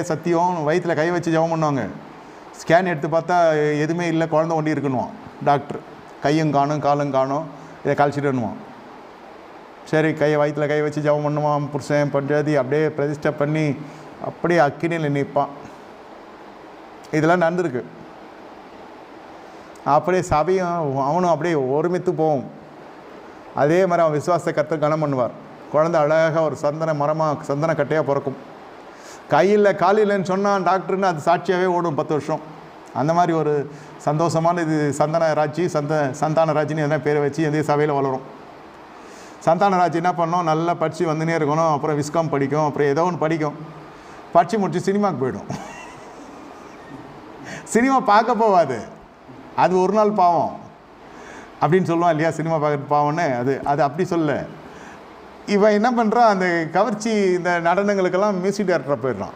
சத்தியம் வயிற்றில் கை வச்சு ஜெபம் பண்ணுவாங்க. ஸ்கேன் எடுத்து பார்த்தா எதுவுமே இல்லை, குழந்தை ஒண்டி இருக்கணுவான் டாக்டர். கையும் காணும் காலும் காணும், இதை கழிச்சிட்டுன்னுவான். சரி, வயிற்றில் கை வச்சு ஜெபம் பண்ணுவான். புருஷன் பஞ்சாதி அப்படியே பிரதிஷ்டை பண்ணி அப்படியே அக்கினியில் நிற்பான். இதெல்லாம் நடந்திருக்கு. அப்படியே சபையும் அவனும் அப்படியே ஒருமித்து போவோம். அதே மாதிரி அவன் விசுவாசத்தை கர்த்தர் கனம் பண்ணுவார். குழந்தை அழகாக ஒரு சந்தன கட்டையாக பிறக்கும். கையில் காலில்லைன்னு சொன்னான் டாக்டர்னு அது சாட்சியாகவே ஓடும் 10 வருஷம். அந்த மாதிரி ஒரு சந்தோஷமான இது சந்தானராஜின்னு எதனா பேரை வச்சு எந்த சபையில் வளரும். சந்தானராஜ் என்ன பண்ணோம், நல்லா படித்து வந்துனே இருக்கணும். அப்புறம் விஸ்காம் படிக்கும், அப்புறம் ஏதோ ஒன்று படிக்கும். படித்து முடிச்சு சினிமாவுக்கு போயிடும். சினிமா பார்க்க போவாது, அது ஒரு நாள் பாவம் அப்படின்னு சொல்லுவான் இல்லையா. சினிமா பார்க்க பாவம்னு அது அப்படி சொல்ல. இவன் என்ன பண்ணுறான், அந்த கவர்ச்சி இந்த நடனங்களுக்கெல்லாம் மியூசிக் டைரக்டராக போயிடுறான்.